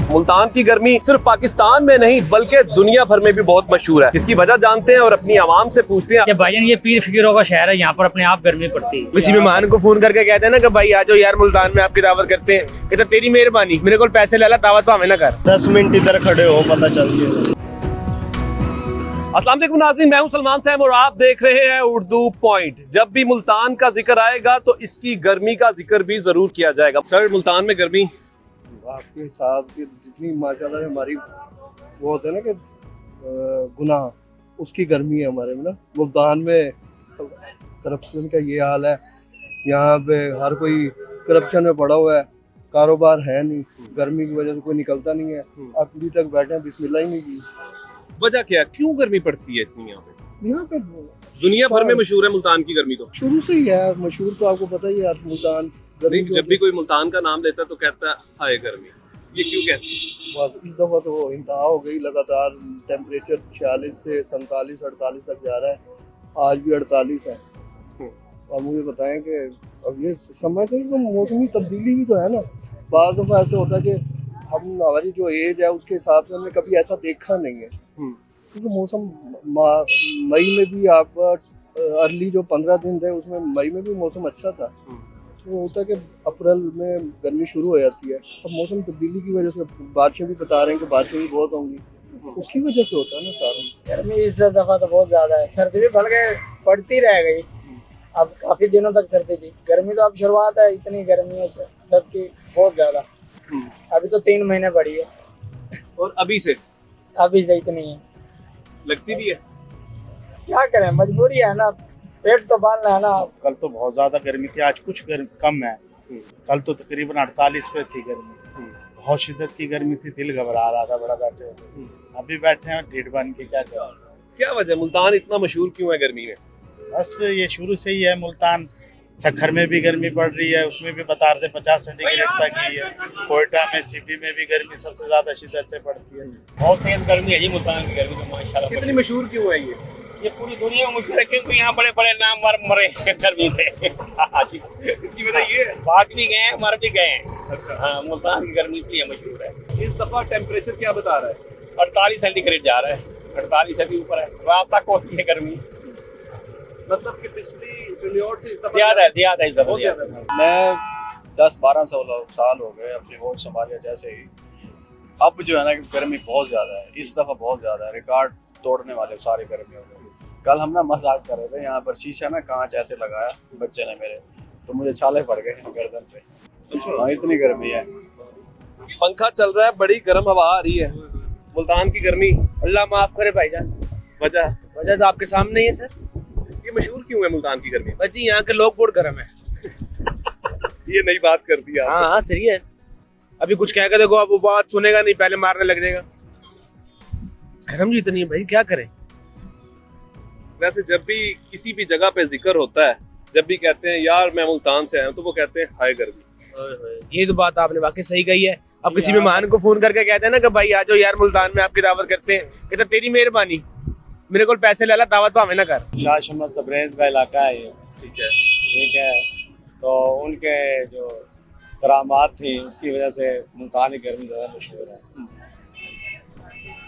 मुल्तान की गर्मी सिर्फ पाकिस्तान में नहीं बल्कि दुनिया भर में भी बहुत मशहूर है। इसकी वजह जानते हैं और अपनी आवाम से पूछते हैं। कि भाईजान ये पीर फकीरों का शहर है, यहाँ पर अपने आप गर्मी पड़ती है। किसी मेहमान को फोन करके कहते हैं ना कि भाई आ जाओ यार मुल्तान में आपकी दावत करते हैं, कहते तेरी मेहरबानी, मेरे को पैसे ले ला, दावत भावे ना कर। 10 मिनट इधर खड़े हो पता चल गया। अस्सलाम वालेकुम नाज़रीन, मैं हूं सलमान सैम और आप देख रहे हैं उर्दू पॉइंट। जब भी मुल्तान का जिक्र आएगा तो इसकी गर्मी का जिक्र भी जरूर किया जाएगा। सर, मुल्तान में गर्मी आपके हिसाब की जितनी माशाल्लाह हमारी वो होता है ना कि गुनाह, उसकी गर्मी है हमारे में ना। मुल्तान में करप्शन का ये हाल है, यहाँ पे हर कोई करप्शन में पड़ा हुआ है, कारोबार है नहीं, गर्मी की वजह से कोई निकलता नहीं है। अभी तक बैठे हैं, बिस्मिल्लाह ही नहीं की। वजह क्या है, क्यों गर्मी पड़ती है इतनी यहाँ पे? पे दुनिया भर में मशहूर है मुल्तान की गर्मी, तो शुरू से ही है मशहूर, तो आपको पता ही है यार मुल्तान गर्मी। जब भी कोई मुल्तान का नाम लेता है तो कहता है हाय गर्मी। ये क्यों कहते हैं? बस इस दफा तो इंतहा हो गई, लगातार टेम्परेचर 46 से 47 48 तक जा रहा है। आज भी 48 है। और मुझे बताएं कि अब ये समय से तो मौसमी तब्दीली भी तो है ना। बाज़ दफ़ा ऐसे होता है कि हमारी जो एज है उसके हिसाब से हमने कभी ऐसा देखा नहीं है, क्योंकि मौसम मई में भी आपका अर्ली जो 15 दिन थे उसमें मई में भी मौसम अच्छा था। तो होता है कि अप्रैल में गर्मी शुरू हो जाती है। अब मौसम तब्दीली की वजह से बारिशें भी बता रहे हैं कि बारिशें भी बहुत होंगी, उसकी वजह से होता है ना सारा। गर्मी इस दफा तो बहुत ज्यादा है, सर्दी भी बढ़ गई, पड़ती रह गई। अब काफी दिनों तक सर्दी थी, गर्मी तो अब शुरुआत है। इतनी गर्मी है हद की, बहुत ज्यादा। अभी तो 3 महीने बढ़ी है और अभी से इतनी है, लगती भी है। क्या करें, मजबूरी है ना, पेट तो पालना है ना। कल तो बहुत ज्यादा गर्मी थी, आज कुछ कम है। कल तो तकरीबन 48 पे थी गर्मी, बहुत शिद्दत की गर्मी थी, दिल घबरा रहा था बड़ा बैठे हुए। अभी बैठे हैं ढीठ बन के, क्या करें। क्या वजह, मुल्तान इतना मशहूर क्यों है गर्मी में? बस ये शुरू से ही है। मुल्तान सखर में भी गर्मी पड़ रही है, उसमें भी बता रहे थे 50 सेंटीग्रेड तक ही है। कोयटा में, सिटी में भी गर्मी सबसे ज्यादा शिद्दत से पड़ती है। बहुत तेज गर्मी है जी मुल्तान की गर्मी तो माशाल्लाह। कितनी मशहूर क्यों है ये पूरी दुनिया में मशहूर है क्योंकि यहाँ बड़े बड़े नाम मरे गर्मी से। इसकी वजह ये है, भाग भी गए हैं, मर भी गए हैं। अच्छा। हाँ, मुल्तान की गर्मी इसलिए मशहूर है। इस दफा टेम्परेचर क्या बता रहा है? 48 सेंटीग्रेड जा रहा है, 48 से भी ऊपर है। रात तक होती है गर्मी, मतलब कि पिछली पीरियड से इस दफा ज्यादा है इस दफा बहुत ज्यादा। ज्यादा। मैं 10-12 साल हो गए अपनी होश संभालिया जैसे ही। अब जो है ना कि गर्मी बहुत ज्यादा है, इस दफा बहुत ज्यादा है, रिकॉर्ड तोड़ने वाले सारे गर्मी हो गए। कल हम ना मजाक कर रहे थे, यहाँ पर शीशा ना कांच ऐसे लगाया बच्चे ने मेरे, तो मुझे छाले पड़ गए गर्दन पे। हाँ, इतनी गर्मी है। पंखा चल रहा है, बड़ी गर्म हवा आ रही है। मुल्तान की गर्मी, अल्लाह माफ करे भाईजान, वजह तो आपके सामने ही है सर। ये मशहूर क्यों है मुल्तान की गर्मी? बस जी यहाँ के लोग बहुत गर्म है। ये नई बात कर दी आपने। हाँ सीरियस। अभी कुछ कहेगा देखो, अब वो बात सुनेगा नहीं, पहले मारने लग जाएगा। गर्म जी इतनी है भाई, क्या करें। वैसे जब भी किसी भी जगह पे जिक्र होता है, जब भी कहते हैं यार मैं मुल्तान से आया हूं, तो वो कहते हैं हाय गर्मी। ये तो बात आपने वाकई सही कही है। अब किसी मेहमान को फोन करके कहते हैं ना कि भाई आ जाओ यार मुल्तान में आपकी दावत करते हैं, कहते तेरी मेहरबानी, मेरे को पैसे ले ला, दावत भावे ना कर। शाह शमस तब्रेज़ का इलाका है ये, ठीक है। ठीक है। तो उनके जो करामात थी उसकी वजह से मुल्तान की गर्मी ज़्यादा मशहूर है।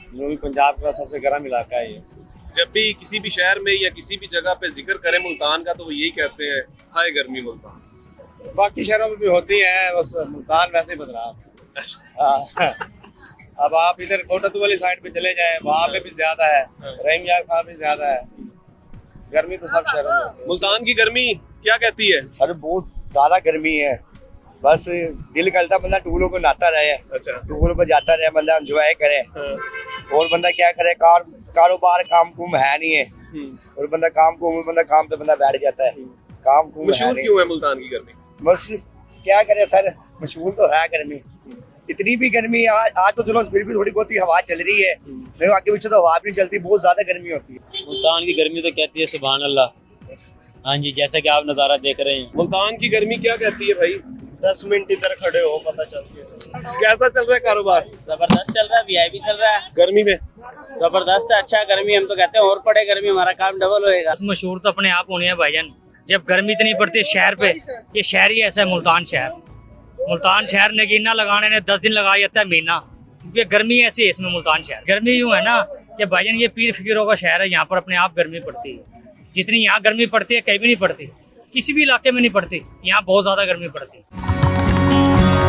जनूबी पंजाब का सबसे गर्म इलाका है ये। जब भी किसी भी शहर में या किसी भी जगह पे जिक्र करें मुल्तान का, तो वो यही कहते हैं हाय गर्मी मुल्तान। बाकी शहरों में भी होती है, बस मुल्तान वैसे ही बदला। अब आप इधर कोटतू वाली साइड पे चले जाएं, वहाँ पे भी ज्यादा है, रहीम यार खां भी ज्यादा है। गर्मी तो सब शहरों में होती है। मुल्तान की गर्मी क्या कहती है? सर बहुत ज्यादा गर्मी है, बस दिल करता बंदा टूलों को नहाता रहे, अच्छा। टूलों पर जाता रहे, बंदा एंजॉय करे। और बंदा क्या करे, कारोबार काम कुम है नहीं है, और बंदा काम पे बंदा बैठ जाता है। काम कुम मशहूर क्यों है मुल्तान की गर्मी? बस क्या करे सर, मशहूर तो है गर्मी। इतनी भी गर्मी आज तो चलो फिर भी थोड़ी बहुत ही हवा चल रही है, लेकिन आगे पीछे तो हवा भी नहीं चलती, बहुत ज्यादा गर्मी होती है। मुल्तान की गर्मी तो कहती है सुभान अल्लाह। हाँ जी, जैसा कि आप नज़ारा देख रहे हैं। मुल्तान की गर्मी क्या कहती है भाई? 10 मिनट इधर खड़े हो पता चल गया। कैसा चल रहा है कारोबार? जबरदस्त चल रहा है, वीआईपी चल रहा है गर्मी में। जबरदस्त है, अच्छा गर्मी। हम तो कहते हैं और पड़े गर्मी, हमारा काम डबल होएगा। मशहूर तो अपने आप होने हैं भाईजान। जब गर्मी इतनी पड़ती है शहर पे, ये शहर ही ऐसा है मुल्तान शहर। मुल्तान शहर नगीना लगाने ने 10 दिन लगा जाता है महीना। क्योंकि गर्मी ऐसी है इसमें मुल्तान शहर। गर्मी यूँ है ना कि भाईजान ये पीर फकीरों का शहर है, यहाँ पर अपने आप गर्मी पड़ती है। जितनी यहाँ गर्मी पड़ती है कहीं भी नहीं पड़ती, किसी भी इलाके में नहीं पड़ती, यहाँ बहुत ज़्यादा गर्मी पड़ती है।